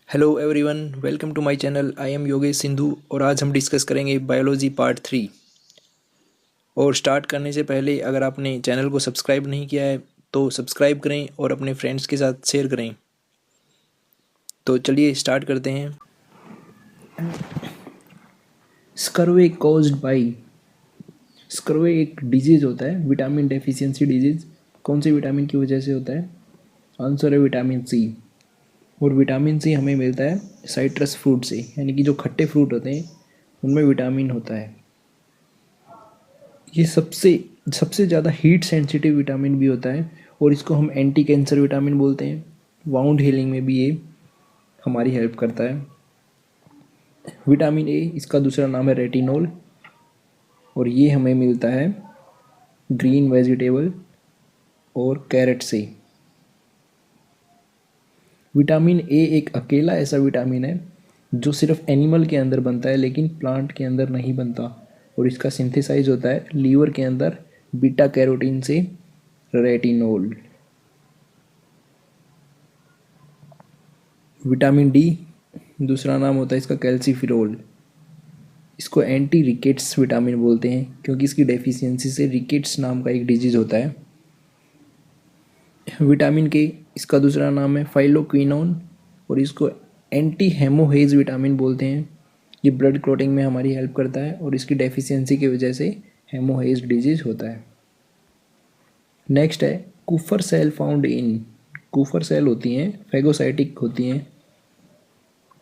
Hello everyone, welcome to my channel. I am Yogesh Sindhu और आज हम डिस्कस करेंगे बायोलॉजी पार्ट 3। और स्टार्ट करने से पहले अगर आपने चैनल को सब्सक्राइब नहीं किया है तो सब्सक्राइब करें और अपने फ्रेंड्स के साथ शेयर करें। तो चलिए स्टार्ट करते हैं। स्कर्वे कॉज्ड बाई, स्कर्वे एक डिजीज़ होता है, विटामिन डेफिशिएंसी डिजीज़। कौन से विटामिन की वजह से होता है? आंसर है विटामिन सी। और विटामिन सी हमें मिलता है साइट्रस फ्रूट से, यानी कि जो खट्टे फ्रूट होते हैं उनमें विटामिन होता है। ये सबसे सबसे ज़्यादा हीट सेंसिटिव विटामिन भी होता है और इसको हम एंटी कैंसर विटामिन बोलते हैं। वाउंड हीलिंग में भी ये हमारी हेल्प करता है। विटामिन ए, इसका दूसरा नाम है रेटिनोल, और ये हमें मिलता है ग्रीन वेजिटेबल और कैरेट से। विटामिन ए एक अकेला ऐसा विटामिन है जो सिर्फ एनिमल के अंदर बनता है लेकिन प्लांट के अंदर नहीं बनता, और इसका सिंथेसाइज होता है लीवर के अंदर बीटा कैरोटीन से रेटिनोल। विटामिन डी, दूसरा नाम होता है इसका कैल्सीफिरोल। इसको एंटी रिकेट्स विटामिन बोलते हैं क्योंकि इसकी डेफिशिएंसी से रिकेट्स नाम का एक डिजीज़ होता है। विटामिन के, इसका दूसरा नाम है फाइलोक्विनोन, और इसको एंटी हेमोहेज विटामिन बोलते हैं। ये ब्लड क्लॉटिंग में हमारी हेल्प करता है और इसकी डेफिशिएंसी की वजह से हेमोहेज डिजीज होता है। नेक्स्ट है कुफर cell found in. Kufar cell होती हैं, फेगोसाइटिक होती हैं,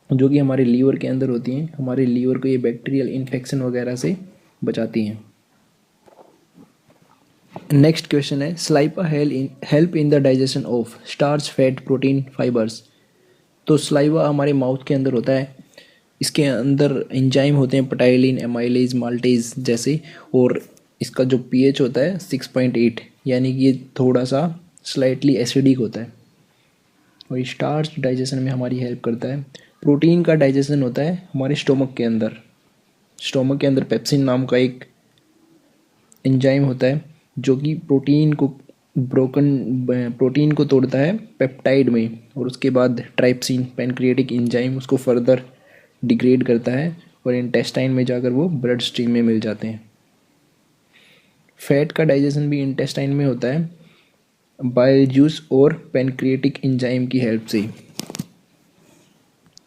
जो कि हमारे लीवर के अंदर होती हैं। हमारे लीवर को ये बैक्टीरियल इन्फेक्शन वगैरह से बचाती हैं। नेक्स्ट क्वेश्चन है saliva help in the digestion of starch, fat, protein, fibres. तो स्लाइवा हमारे माउथ के अंदर होता है। इसके अंदर एंजाइम होते हैं पटाइलिन, एमाइलेज, माल्टेज जैसे, और इसका जो पीएच होता है 6.8, यानी कि ये थोड़ा सा स्लाइटली एसिडिक होता है। और स्टार्च डाइजेशन में हमारी हेल्प करता है। प्रोटीन का डाइजेशन होता है हमारे स्टोमक के अंदर। स्टोमक के अंदर पेप्सिन नाम का एक एंजाइम होता है जो कि प्रोटीन को तोड़ता है पेप्टाइड में, और उसके बाद ट्राइप्सिन पैनक्रियाटिक एंजाइम उसको फर्दर डिग्रेड करता है और इंटेस्टाइन में जाकर वो ब्लड स्ट्रीम में मिल जाते हैं। फैट का डाइजेशन भी इंटेस्टाइन में होता है बाइल जूस और पैनक्रियाटिक एंजाइम की हेल्प से।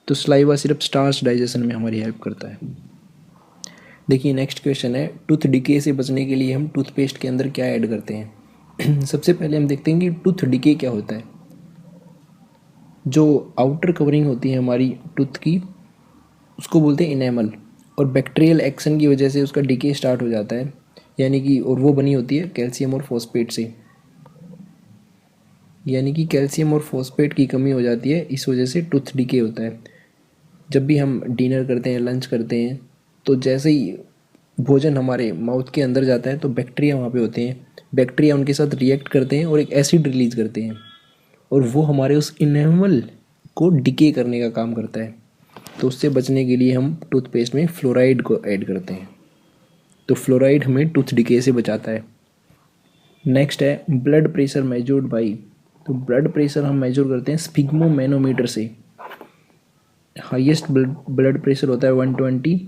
तो स्लाइवा सिर्फ स्टार्च डाइजेशन में हमारी हेल्प करता है। देखिए नेक्स्ट क्वेश्चन है टूथ डिके से बचने के लिए हम टूथपेस्ट के अंदर क्या ऐड करते हैं। सबसे पहले हम देखते हैं कि टूथ डिके क्या होता है। जो आउटर कवरिंग होती है हमारी टूथ की उसको बोलते हैं इनेमल, और बैक्टीरियल एक्शन की वजह से उसका डिके स्टार्ट हो जाता है, यानी कि, और वो बनी होती है कैल्शियम और फॉस्फेट से। यानी कि कैल्शियम और फॉस्फेट की कमी हो जाती है, इस वजह से टूथ डिके होता है। जब भी हम डिनर करते हैं, लंच करते हैं, तो जैसे ही भोजन हमारे माउथ के अंदर जाता है तो बैक्टीरिया वहाँ पे होते हैं। बैक्टीरिया उनके साथ रिएक्ट करते हैं और एक एसिड रिलीज करते हैं, और वो हमारे उस इनेमल को डिके करने का काम करता है। तो उससे बचने के लिए हम टूथपेस्ट में फ्लोराइड को ऐड करते हैं। तो फ्लोराइड हमें टूथ डिके से बचाता है। नेक्स्ट है ब्लड प्रेशर मेजर्ड बाई। तो ब्लड प्रेशर हम मेजर करते हैं स्फिग्मोमेनोमीटर से। हाईएस्ट ब्लड प्रेशर होता है 120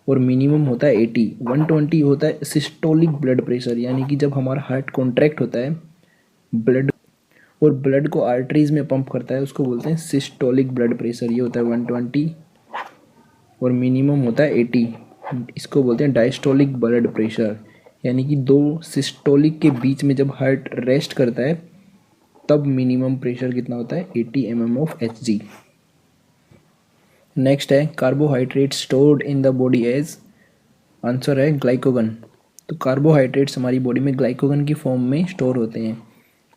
और मिनिमम होता है 80। 120 होता है सिस्टोलिक ब्लड प्रेशर, यानी कि जब हमारा हार्ट कॉन्ट्रैक्ट होता है ब्लड और ब्लड को आर्टरीज में पंप करता है, उसको बोलते हैं सिस्टोलिक ब्लड प्रेशर। ये होता है 120 और मिनिमम होता है 80। इसको बोलते हैं डायस्टोलिक ब्लड प्रेशर, यानी कि दो सिस्टोलिक के बीच में जब हार्ट रेस्ट करता है तब मिनिमम प्रेशर कितना होता है 80 mm ऑफ Hg। नेक्स्ट है carbohydrate stored in the body as, answer है ग्लाइकोगन। तो कार्बोहाइड्रेट्स हमारी बॉडी में ग्लाइकोगन की फॉर्म में स्टोर होते हैं,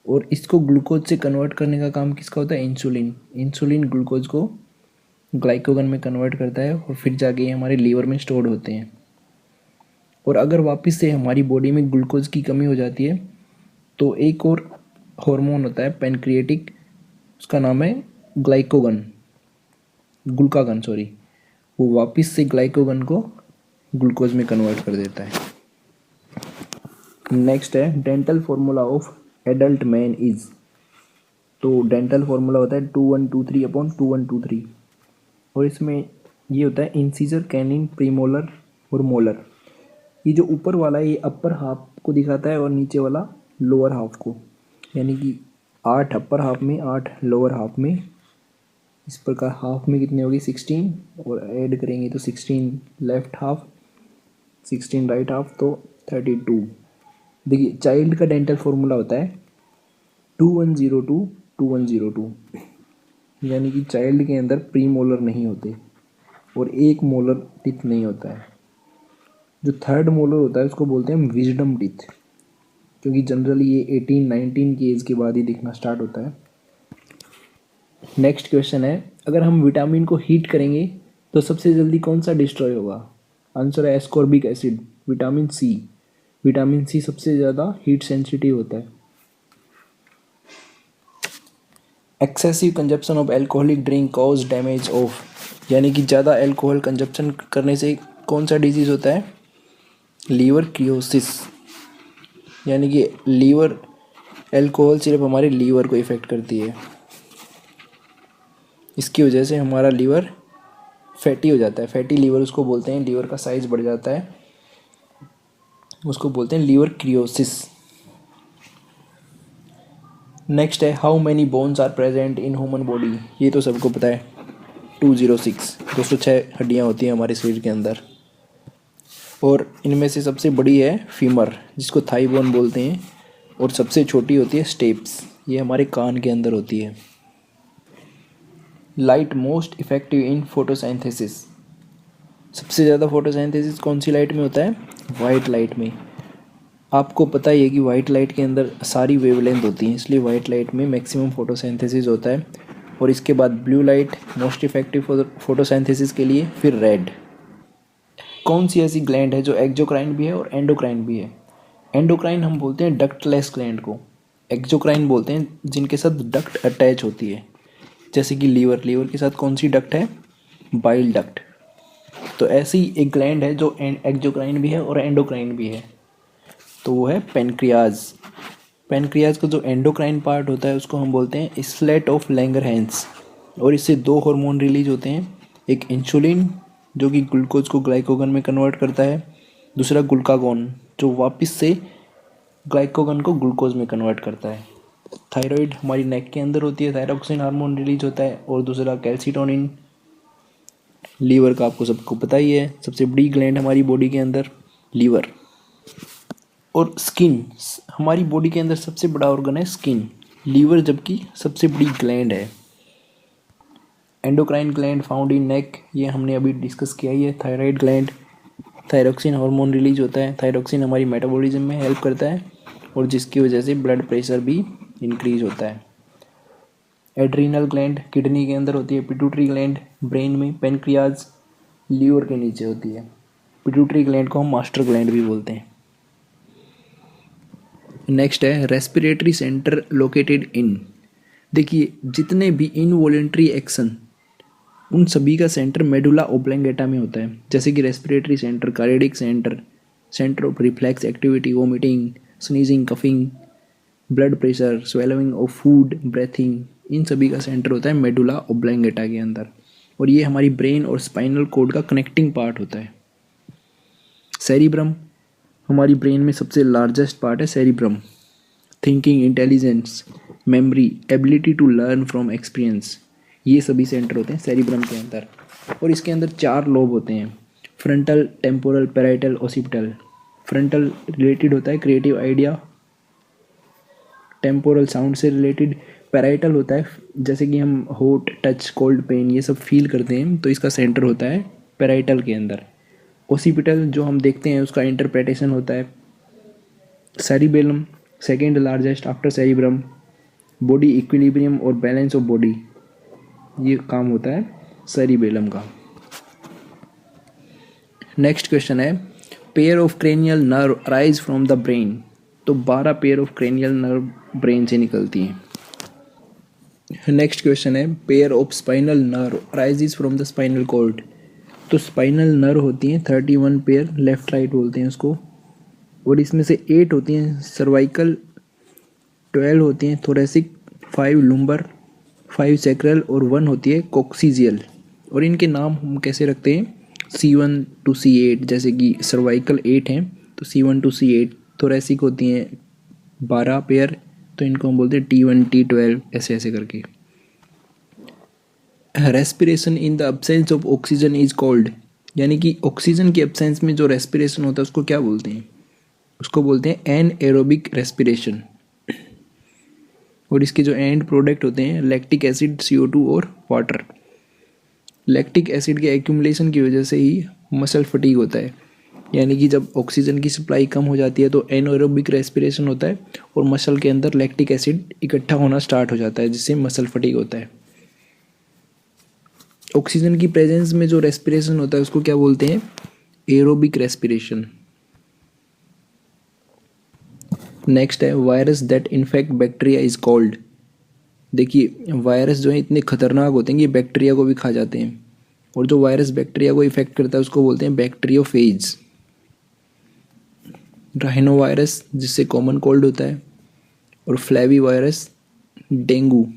और इसको ग्लूकोज से कन्वर्ट करने का काम किसका होता है? इंसुलिन। इंसुलिन ग्लूकोज को ग्लाइकोगन में कन्वर्ट करता है और फिर जाके ये हमारे लीवर में स्टोर होते हैं। और अगर वापस से हमारी बॉडी में ग्लूकोज की कमी हो जाती है तो एक और हार्मोन होता है पैनक्रियाटिक, उसका नाम है ग्लूकागन, वो वापस से ग्लाइकोगन को ग्लूकोज में कन्वर्ट कर देता है। नेक्स्ट है dental formula of adult man is. तो डेंटल फार्मूला होता है 2123/2123। और इसमें ये होता है इंसीजर, कैनिन, प्रीमोलर और मोलर। ये जो ऊपर वाला है ये अपर हाफ को दिखाता है और नीचे वाला लोअर हाफ को, यानी कि 8 अपर हाफ में 8 लोअर हाफ में। इस प्रकार हाफ में कितनी होगी 16 और ऐड करेंगे तो 16 लेफ्ट हाफ 16 राइट हाफ तो 32। देखिए चाइल्ड का डेंटल फॉर्मूला होता है 2102 2102, यानी कि चाइल्ड के अंदर प्री मोलर नहीं होते और एक मोलर टिथ नहीं होता है। जो थर्ड मोलर होता है उसको बोलते हैं हम विजडम टिथ, क्योंकि जनरली ये 18-19 की एज के बाद ही दिखना स्टार्ट होता है। नेक्स्ट क्वेश्चन है, अगर हम विटामिन को हीट करेंगे तो सबसे जल्दी कौन सा डिस्ट्रॉय होगा? आंसर है ascorbic acid, vitamin C. Vitamin C सबसे ज़्यादा हीट सेंसिटिव होता है। Excessive consumption of alcoholic drink cause damage of, यानी कि ज़्यादा एल्कोहल कंजप्शन करने से कौन सा डिजीज़ होता है? लीवर क्रियोसिस, यानी कि लीवर, एल्कोहल सिर्फ हमारे लीवर को इफ़ेक्ट करती है। इसकी वजह से हमारा लीवर फैटी हो जाता है, फैटी लीवर उसको बोलते हैं, लीवर का साइज़ बढ़ जाता है, उसको बोलते हैं लीवर क्रियोसिस। नेक्स्ट है how many bones are present in human body? ये तो सबको पता है 206, 206 हड्डियाँ होती हैं हमारे शरीर के अंदर, और इनमें से सबसे बड़ी है फीमर जिसको थाई बोन बोलते हैं, और सबसे छोटी होती है स्टेप्स, ये हमारे कान के अंदर होती है। Light most effective in photosynthesis, सबसे ज़्यादा फोटोसिंथेसिस कौन सी लाइट में होता है? वाइट लाइट में। आपको पता ही है कि वाइट लाइट के अंदर सारी वेवलेंथ होती हैं, इसलिए वाइट लाइट में मैक्सिमम फोटोसिंथेसिस होता है। और इसके बाद blue light most effective photosynthesis के लिए, फिर रेड। कौन सी ऐसी ग्लैंड है जो एक्सोक्राइन भी है और एंडोक्राइन भी है? एंडोक्राइन हम बोलते हैं डक्टलेस ग्लैंड को, एक्सोक्राइन बोलते हैं जिनके साथ डक्ट अटैच होती है, जैसे कि लीवर, लीवर के साथ कौन सी डक्ट है? Bile duct. तो ऐसी एक ग्लैंड है जो एक्सोक्राइन भी है और एंडोक्राइन भी है, तो वो है पेनक्रियाज। पेनक्रियाज का जो एंडोक्राइन पार्ट होता है उसको हम बोलते हैं स्लेट ऑफ लैंगरहैंस, और इससे दो हार्मोन रिलीज होते हैं, एक इंसुलिन जो कि ग्लूकोज को ग्लाइकोगन में कन्वर्ट करता है, दूसरा ग्लूकागोन जो वापस से ग्लाइकोगन को ग्लूकोज में कन्वर्ट करता है। थायराइड हमारी नेक के अंदर होती है, थायरोक्सिन हार्मोन रिलीज होता है, और दूसरा कैल्सिटोनिन। लीवर का आपको सबको पता ही है, सबसे बड़ी ग्लैंड हमारी बॉडी के अंदर लीवर। और स्किन, हमारी बॉडी के अंदर सबसे बड़ा ऑर्गन है स्किन, लीवर जबकि सबसे बड़ी ग्लैंड है। एंडोक्राइन ग्लैंड फाउंड इन नेक, ये हमने अभी डिस्कस किया ही है। Thyroid gland, thyroxine hormone release होता है, थायरोक्सिन हमारी मेटाबॉलिज्म में हेल्प करता है और जिसकी वजह से ब्लड प्रेशर भी इंक्रीज होता है। एड्रीनल ग्लैंड किडनी के अंदर होती है, पिट्यूटरी ग्लैंड ब्रेन में, पेनक्रियाज लीवर के नीचे होती है। पिट्यूटरी ग्लैंड को हम मास्टर ग्लैंड भी बोलते हैं। नेक्स्ट है रेस्पिरेटरी सेंटर लोकेटेड इन, देखिए जितने भी इनवॉलेंट्री एक्शन उन सभी का सेंटर मेडुला ओब्लंगेटा में होता है, जैसे कि respiratory centre, cardiac centre, centre of reflex activity, vomiting, sneezing, coughing, blood pressure, swallowing of food, breathing, इन सभी का सेंटर होता है मेडुला ओब्लंगेटा के अंदर, और ये हमारी ब्रेन और स्पाइनल कोड का कनेक्टिंग पार्ट होता है। सेरिब्रम, हमारी ब्रेन में सबसे लार्जेस्ट पार्ट है cerebrum. Thinking, intelligence, memory, ability to learn from experience, ये सभी सेंटर होते हैं सेरिब्रम के अंदर। और इसके अंदर 4 लोब होते हैं, frontal, temporal, parietal, occipital. Frontal related होता है क्रिएटिव आइडिया, टेम्पोरल साउंड से रिलेटेड, पैराइटल होता है जैसे कि हम हॉट, टच, कोल्ड, पेन ये सब फील करते हैं, तो इसका सेंटर होता है पैराइटल के अंदर। ओसिपिटल जो हम देखते हैं उसका इंटरप्रिटेशन होता है। Cerebellum second largest after cerebrum, body equilibrium और बैलेंस ऑफ बॉडी, ये काम होता है सेरिबेलम का। नेक्स्ट क्वेश्चन है pair of cranial nerve rise from the brain, तो 12 pair of cranial nerve brain से निकलती हैं। नेक्स्ट क्वेश्चन है pair of spinal nerve rises from the spinal cord, तो स्पाइनल नर्व होती हैं 31 पेयर, लेफ्ट राइट बोलते हैं उसको, और इसमें से 8 होती हैं सर्वाइकल, 12 होती हैं थोरेसिक, 5 लुम्बर, 5 सैक्रल और 1 होती है कोक्सीजियल। और इनके नाम हम कैसे रखते हैं, C1 to C8, जैसे कि सर्वाइकल 8 हैं तो C1 to C8, थोरेसिक होती हैं 12 पेयर तो इनको हम बोलते हैं T1 T12, ऐसे ऐसे करके। Respiration in the absence of oxygen is called, यानी कि ऑक्सीजन के एब्सेंस में जो रेस्पिरेशन होता है उसको क्या बोलते हैं, उसको बोलते हैं एनएरोबिक रेस्पिरेशन। और इसके जो एंड प्रोडक्ट होते हैं लैक्टिक एसिड, CO2 और वाटर। लैक्टिक एसिड के एक्यूमुलेशन की वजह से ही मसल फटीग होता है, यानी कि जब ऑक्सीजन की सप्लाई कम हो जाती है तो एनएरोबिक रेस्पिरेशन होता है और मसल के अंदर लैक्टिक एसिड इकट्ठा होना स्टार्ट हो जाता है, जिससे मसल फटीग होता है। ऑक्सीजन की प्रेजेंस में जो रेस्पिरेशन होता है उसको क्या बोलते हैं, एरोबिक रेस्पिरेशन। नेक्स्ट है virus that infect bacteria is called. देखिए वायरस जो है इतने खतरनाक होते हैं कि बैक्टीरिया को भी खा जाते हैं, और जो वायरस बैक्टीरिया को इफेक्ट करता है उसको बोलते हैं बैक्टीरियोफेज। राइनो वायरस जिससे कॉमन कोल्ड होता है, और फ्लैवी वायरस डेंगू।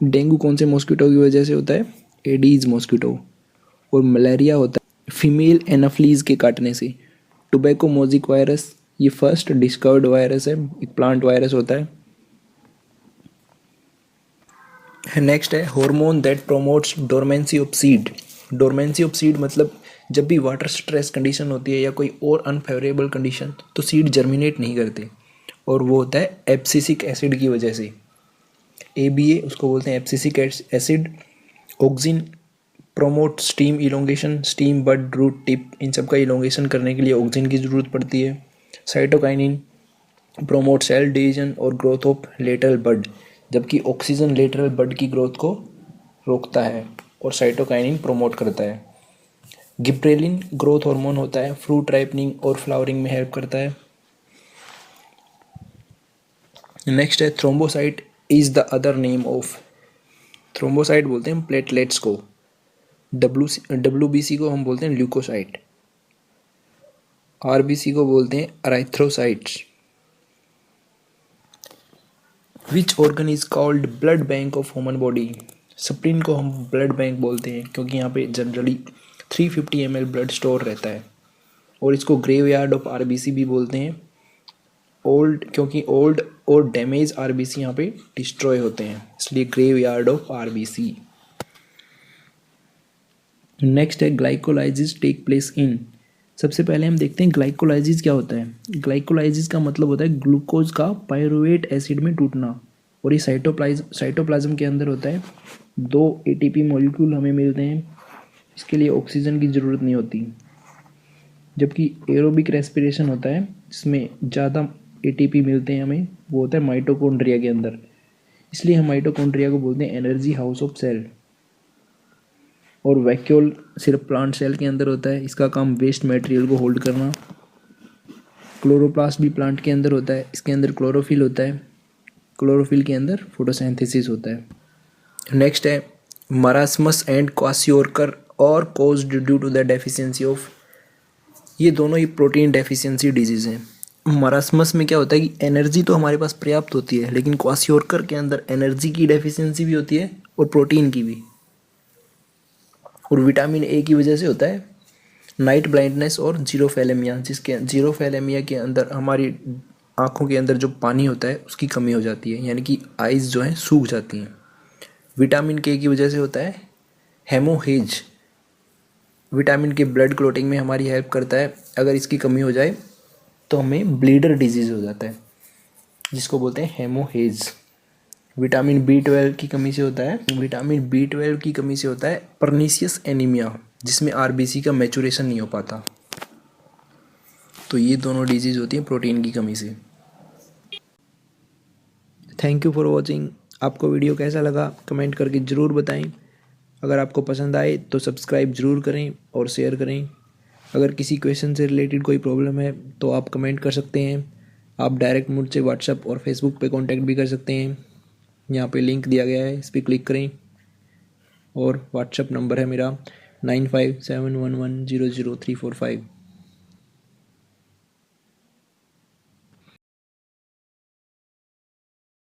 डेंगू कौन से मॉस्किटो की वजह से होता है, एडीज मॉस्किटो। और मलेरिया होता है फीमेल एनाफ्लीज के काटने से। टोबैको मोजिक वायरस ये फर्स्ट डिस्कवर्ड वायरस है, एक प्लांट वायरस होता है। नेक्स्ट है hormone that promotes dormancy of seed. Dormancy of seed मतलब जब भी वाटर स्ट्रेस कंडीशन होती है या कोई और अनफेवरेबल कंडीशन तो सीड जर्मिनेट नहीं करते, और वो होता है एब्सिसिक एसिड की वजह से। ABA उसको बोलते हैं abscisic acid. Auxin promote stem elongation, stem bud root tip, इन सब का इलोंगेशन करने के लिए ऑक्सिन की ज़रूरत पड़ती है। साइटोकाइनिन प्रोमोट सेल डिवीजन और ग्रोथ ऑफ लेटरल बड, जबकि ऑक्सीजन लेटरल बड की ग्रोथ को रोकता है और साइटोकाइनिन प्रोमोट करता है। गिब्रेलिन ग्रोथ हार्मोन होता है, फ्रूट राइपनिंग और फ्लावरिंग में हेल्प करता है। नेक्स्ट है thrombocyte is the other name of. Thrombocyte बोलते हैं प्लेटलेट्स को। WBC को हम बोलते हैं ल्यूकोसाइट। RBC को बोलते हैं erythrocytes. Which organ is called blood bank of human body. Spleen को हम ब्लड बैंक बोलते हैं क्योंकि यहाँ पे जनरली 350 ml ब्लड स्टोर रहता है, और इसको ग्रेव यार्ड ऑफ RBC भी बोलते हैं। ओल्ड क्योंकि ओल्ड और डैमेज RBC यहाँ पे डिस्ट्रॉय होते हैं, इसलिए graveyard of RBC। Next है ग्लाइकोलाइसिस टेक प्लेस इन। सबसे पहले हम देखते हैं ग्लाइकोलाइसिस क्या होता है। ग्लाइकोलाइसिस का मतलब होता है ग्लूकोज का पायरुवेट एसिड में टूटना, और ये साइटोप्लाज्म के अंदर होता है। 2 ATP मॉलिक्यूल हमें मिलते हैं, इसके लिए ऑक्सीजन की ज़रूरत नहीं होती। जबकि एरोबिक रेस्पिरेशन होता है जिसमें ज़्यादा ATP मिलते हैं हमें, वो होता है माइटोकॉन्ड्रिया के अंदर, इसलिए हम माइटोकॉन्ड्रिया को बोलते हैं एनर्जी हाउस ऑफ सेल। और वैक्यूल सिर्फ प्लांट सेल के अंदर होता है, इसका काम वेस्ट मटेरियल को होल्ड करना। क्लोरोप्लास्ट भी प्लांट के अंदर होता है, इसके अंदर क्लोरोफिल होता है, क्लोरोफिल के अंदर फोटोसिंथेसिस होता है। नेक्स्ट है मरास्मस एंड क्वाशियोरकर और caused due to the deficiency of. ये दोनों ही प्रोटीन डेफिशिएंसी डिजीज़ हैं। मरास्मस में क्या होता है कि एनर्जी तो हमारे पास पर्याप्त होती है, लेकिन क्वाशियोरकर के अंदर एनर्जी की डेफिशिएंसी भी होती है और प्रोटीन की भी। और विटामिन A की वजह से होता है नाइट ब्लाइंडनेस और जीरोफेलेमिया, जिसके जीरोफेलेमिया के अंदर हमारी आँखों के अंदर जो पानी होता है उसकी कमी हो जाती है, यानी कि आइज़ जो हैं सूख जाती हैं। विटामिन K की वजह से होता है हेमोहेज। विटामिन K ब्लड क्लोटिंग में हमारी हेल्प करता है, अगर इसकी कमी हो जाए तो हमें ब्लीडर डिजीज़ हो जाता है, जिसको बोलते हैं हेमोहेज। विटामिन B12 की कमी से होता है, विटामिन B12 की कमी से होता है परनीसियस एनीमिया, जिसमें RBC का मैचुरेशन नहीं हो पाता। तो ये दोनों डिजीज़ होती हैं प्रोटीन की कमी से। Thank you for watching. आपको वीडियो कैसा लगा कमेंट करके ज़रूर बताएं। अगर आपको पसंद आए तो सब्सक्राइब ज़रूर करें और शेयर करें। अगर किसी क्वेश्चन से रिलेटेड कोई प्रॉब्लम है तो आप कमेंट कर सकते हैं। आप डायरेक्ट मुझसे व्हाट्सएप और फेसबुक पे कांटेक्ट भी कर सकते हैं। यहाँ पे लिंक दिया गया है, इस पर क्लिक करें। और व्हाट्सएप नंबर है मेरा 9571100345।